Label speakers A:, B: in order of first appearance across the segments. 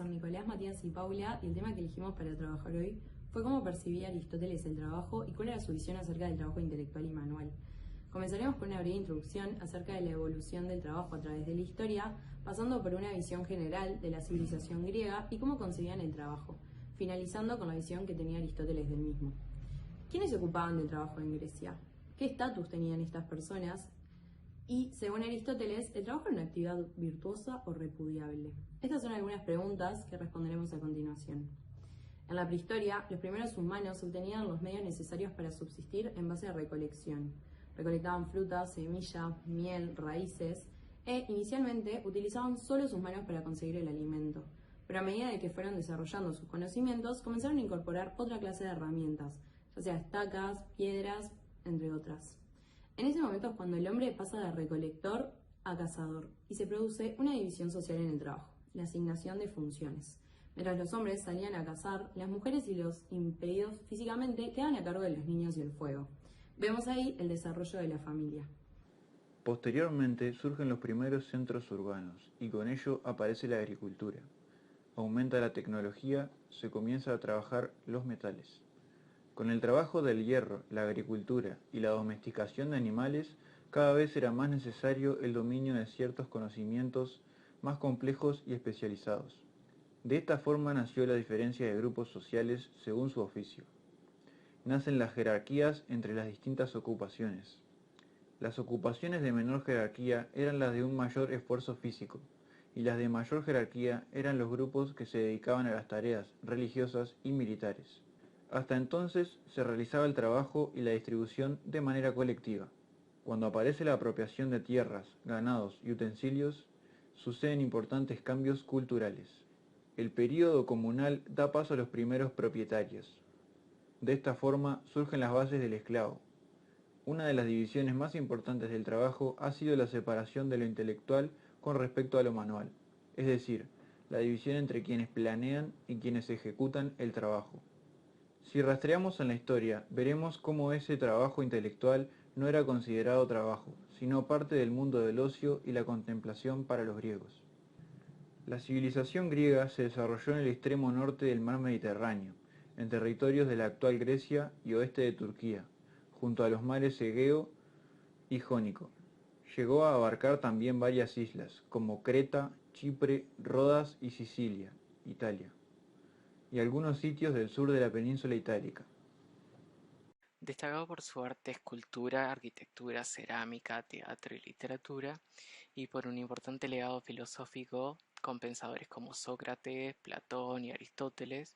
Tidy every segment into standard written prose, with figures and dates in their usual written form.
A: son Nicolás, Matías y Paula, y el tema que elegimos para trabajar hoy fue cómo percibía Aristóteles el trabajo y cuál era su visión acerca del trabajo intelectual y manual. Comenzaremos con una breve introducción acerca de la evolución del trabajo a través de la historia, pasando por una visión general de la civilización griega y cómo concebían el trabajo, finalizando con la visión que tenía Aristóteles del mismo. ¿Quiénes se ocupaban del trabajo en Grecia? ¿Qué estatus tenían estas personas? Y, según Aristóteles, ¿el trabajo era una actividad virtuosa o repudiable? Estas son algunas preguntas que responderemos a continuación. En la prehistoria, los primeros humanos obtenían los medios necesarios para subsistir en base a recolección. Recolectaban frutas, semillas, miel, raíces, e inicialmente utilizaban solo sus manos para conseguir el alimento. Pero a medida de que fueron desarrollando sus conocimientos, comenzaron a incorporar otra clase de herramientas, ya sea estacas, piedras, entre otras. En ese momento es cuando el hombre pasa de recolector a cazador y se produce una división social en el trabajo, la asignación de funciones. Mientras los hombres salían a cazar, las mujeres y los impedidos físicamente quedaban a cargo de los niños y el fuego. Vemos ahí el desarrollo de la familia.
B: Posteriormente surgen los primeros centros urbanos y con ello aparece la agricultura. Aumenta la tecnología, se comienza a trabajar los metales. Con el trabajo del hierro, la agricultura y la domesticación de animales, cada vez era más necesario el dominio de ciertos conocimientos más complejos y especializados. De esta forma nació la diferencia de grupos sociales según su oficio. Nacen las jerarquías entre las distintas ocupaciones. Las ocupaciones de menor jerarquía eran las de un mayor esfuerzo físico, y las de mayor jerarquía eran los grupos que se dedicaban a las tareas religiosas y militares. Hasta entonces se realizaba el trabajo y la distribución de manera colectiva. Cuando aparece la apropiación de tierras, ganados y utensilios, suceden importantes cambios culturales. El período comunal da paso a los primeros propietarios. De esta forma surgen las bases del esclavo. Una de las divisiones más importantes del trabajo ha sido la separación de lo intelectual con respecto a lo manual, es decir, la división entre quienes planean y quienes ejecutan el trabajo. Si rastreamos en la historia, veremos cómo ese trabajo intelectual no era considerado trabajo, sino parte del mundo del ocio y la contemplación para los griegos. La civilización griega se desarrolló en el extremo norte del mar Mediterráneo, en territorios de la actual Grecia y oeste de Turquía, junto a los mares Egeo y Jónico. Llegó a abarcar también varias islas, como Creta, Chipre, Rodas y Sicilia, Italia, y algunos sitios del sur de la península itálica.
C: Destacado por su arte, escultura, arquitectura, cerámica, teatro y literatura, y por un importante legado filosófico con pensadores como Sócrates, Platón y Aristóteles,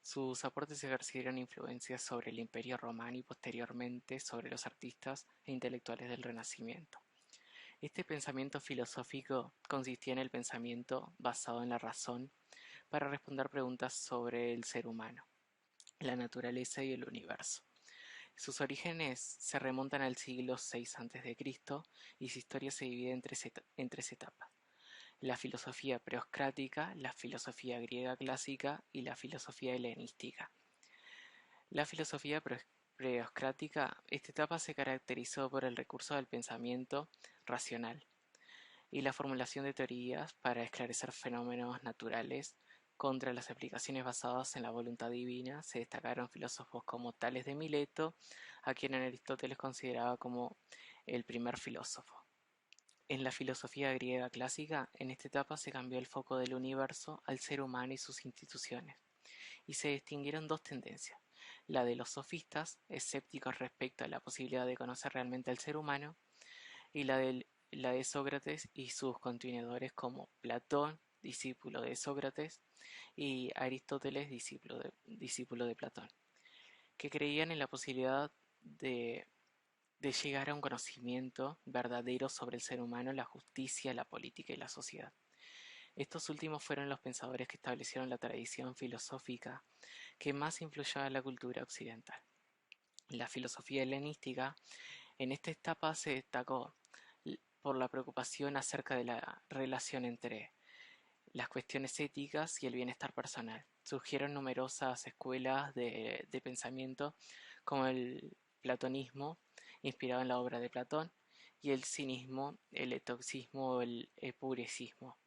C: sus aportes ejercieron influencias sobre el Imperio Romano y posteriormente sobre los artistas e intelectuales del Renacimiento. Este pensamiento filosófico consistía en el pensamiento basado en la razón para responder preguntas sobre el ser humano, la naturaleza y el universo. Sus orígenes se remontan al siglo VI a.C. y su historia se divide en tres etapas: la filosofía preoscrática, la filosofía griega clásica y la filosofía helenística. La filosofía preoscrática, esta etapa se caracterizó por el recurso del pensamiento racional y la formulación de teorías para esclarecer fenómenos naturales. Contra las explicaciones basadas en la voluntad divina se destacaron filósofos como Tales de Mileto, a quien Aristóteles consideraba como el primer filósofo. En la filosofía griega clásica, en esta etapa se cambió el foco del universo al ser humano y sus instituciones, y se distinguieron dos tendencias: la de los sofistas, escépticos respecto a la posibilidad de conocer realmente al ser humano, y la de Sócrates y sus continuadores como Platón, discípulo de Sócrates, y Aristóteles, discípulo de Platón, que creían en la posibilidad de llegar a un conocimiento verdadero sobre el ser humano, la justicia, la política y la sociedad. Estos últimos fueron los pensadores que establecieron la tradición filosófica que más influyó en la cultura occidental. La filosofía helenística en esta etapa se destacó por la preocupación acerca de la relación entre las cuestiones éticas y el bienestar personal. Surgieron numerosas escuelas de pensamiento como el platonismo, inspirado en la obra de Platón, y el cinismo, el etoxismo o el epuresismo.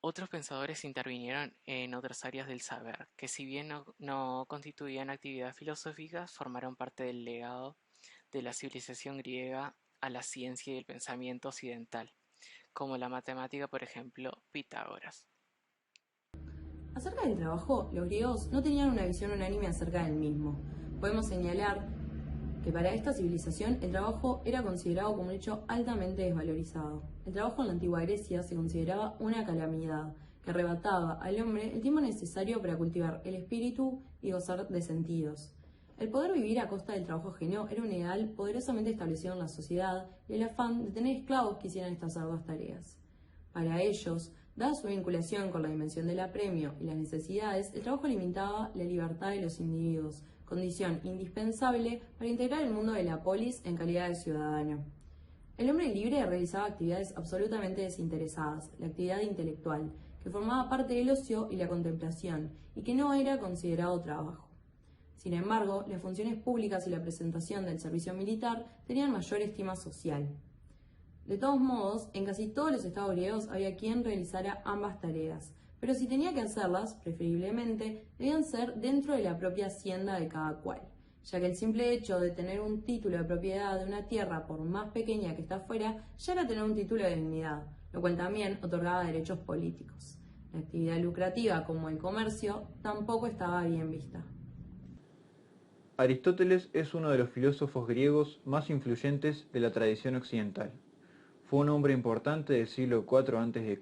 C: Otros pensadores intervinieron en otras áreas del saber, que si bien no constituían actividades filosóficas, formaron parte del legado de la civilización griega a la ciencia y el pensamiento occidental, como la matemática, por ejemplo, Pitágoras.
A: Acerca del trabajo, los griegos no tenían una visión unánime acerca del mismo. Podemos señalar que para esta civilización el trabajo era considerado como un hecho altamente desvalorizado. El trabajo en la antigua Grecia se consideraba una calamidad que arrebataba al hombre el tiempo necesario para cultivar el espíritu y gozar de sentidos. El poder vivir a costa del trabajo ajeno era un ideal poderosamente establecido en la sociedad y el afán de tener esclavos que hicieran estas arduas tareas. Para ellos, dada su vinculación con la dimensión del apremio y las necesidades, el trabajo limitaba la libertad de los individuos, condición indispensable para integrar el mundo de la polis en calidad de ciudadano. El hombre libre realizaba actividades absolutamente desinteresadas, la actividad intelectual, que formaba parte del ocio y la contemplación, y que no era considerado trabajo. Sin embargo, las funciones públicas y la presentación del servicio militar tenían mayor estima social. De todos modos, en casi todos los estados griegos había quien realizara ambas tareas, pero si tenía que hacerlas, preferiblemente, debían ser dentro de la propia hacienda de cada cual, ya que el simple hecho de tener un título de propiedad de una tierra, por más pequeña que está fuera, ya era tener un título de dignidad, lo cual también otorgaba derechos políticos. La actividad lucrativa, como el comercio, tampoco estaba bien vista.
B: Aristóteles es uno de los filósofos griegos más influyentes de la tradición occidental. Fue un hombre importante del siglo IV a.C.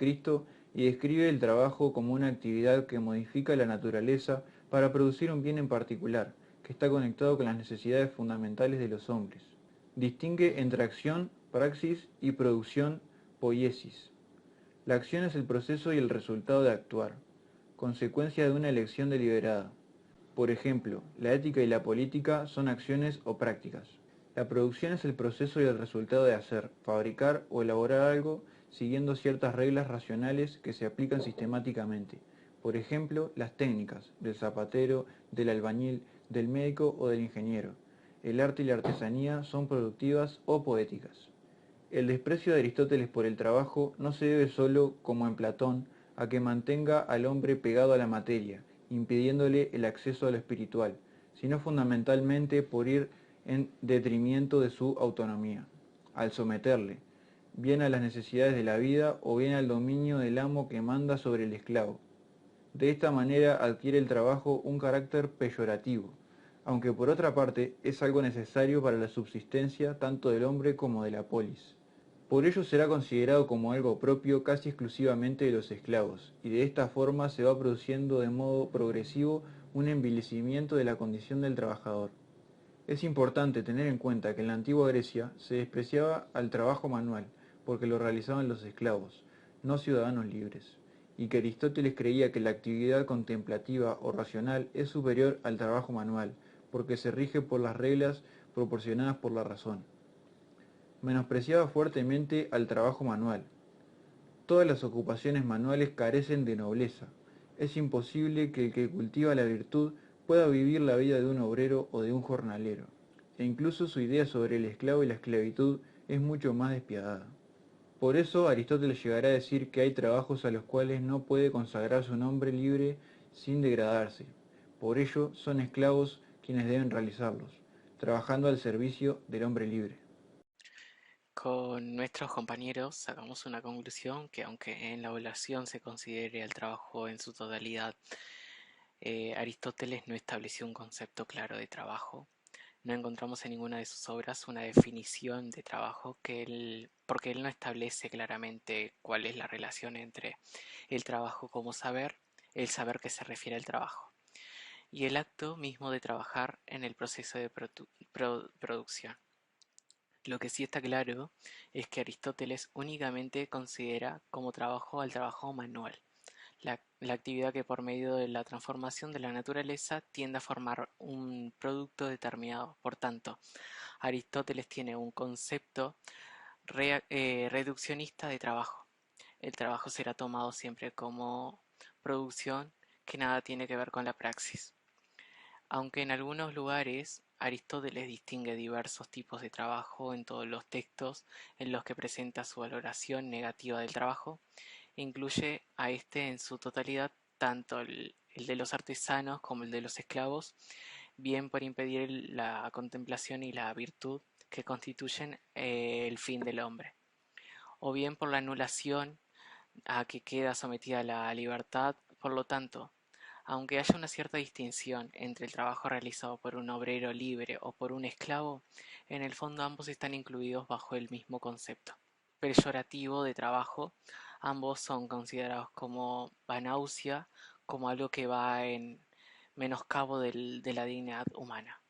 B: y describe el trabajo como una actividad que modifica la naturaleza para producir un bien en particular, que está conectado con las necesidades fundamentales de los hombres. Distingue entre acción, praxis y producción, poiesis. La acción es el proceso y el resultado de actuar, consecuencia de una elección deliberada. Por ejemplo, la ética y la política son acciones o prácticas. La producción es el proceso y el resultado de hacer, fabricar o elaborar algo siguiendo ciertas reglas racionales que se aplican sistemáticamente. Por ejemplo, las técnicas del zapatero, del albañil, del médico o del ingeniero. El arte y la artesanía son productivas o poéticas. El desprecio de Aristóteles por el trabajo no se debe solo, como en Platón, a que mantenga al hombre pegado a la materia, impidiéndole el acceso a lo espiritual, sino fundamentalmente por ir en detrimento de su autonomía, al someterle, bien a las necesidades de la vida o bien al dominio del amo que manda sobre el esclavo. De esta manera adquiere el trabajo un carácter peyorativo, aunque por otra parte es algo necesario para la subsistencia tanto del hombre como de la polis. Por ello será considerado como algo propio casi exclusivamente de los esclavos, y de esta forma se va produciendo de modo progresivo un envilecimiento de la condición del trabajador. Es importante tener en cuenta que en la antigua Grecia se despreciaba al trabajo manual, porque lo realizaban los esclavos, no ciudadanos libres, y que Aristóteles creía que la actividad contemplativa o racional es superior al trabajo manual, porque se rige por las reglas proporcionadas por la razón. Menospreciaba fuertemente al trabajo manual. Todas las ocupaciones manuales carecen de nobleza. Es imposible que el que cultiva la virtud pueda vivir la vida de un obrero o de un jornalero. E incluso su idea sobre el esclavo y la esclavitud es mucho más despiadada. Por eso Aristóteles llegará a decir que hay trabajos a los cuales no puede consagrarse un hombre libre sin degradarse. Por ello son esclavos quienes deben realizarlos, trabajando al servicio del hombre libre.
C: Con nuestros compañeros sacamos una conclusión que aunque en la evaluación se considere el trabajo en su totalidad, Aristóteles no estableció un concepto claro de trabajo. No encontramos en ninguna de sus obras una definición de trabajo porque él no establece claramente cuál es la relación entre el trabajo como saber, el saber que se refiere al trabajo, y el acto mismo de trabajar en el proceso de producción. Lo que sí está claro es que Aristóteles únicamente considera como trabajo al trabajo manual, la actividad que por medio de la transformación de la naturaleza tiende a formar un producto determinado. Por tanto, Aristóteles tiene un concepto reduccionista de trabajo. El trabajo será tomado siempre como producción que nada tiene que ver con la praxis. Aunque en algunos lugares Aristóteles distingue diversos tipos de trabajo en todos los textos en los que presenta su valoración negativa del trabajo, Incluye a este en su totalidad, tanto el de los artesanos como el de los esclavos, bien por impedir la contemplación y la virtud que constituyen el fin del hombre, o bien por la anulación a que queda sometida la libertad. Por lo tanto, aunque haya una cierta distinción entre el trabajo realizado por un obrero libre o por un esclavo, en el fondo ambos están incluidos bajo el mismo concepto peyorativo de trabajo. Ambos son considerados como vanausia, como algo que va en menoscabo de la dignidad humana.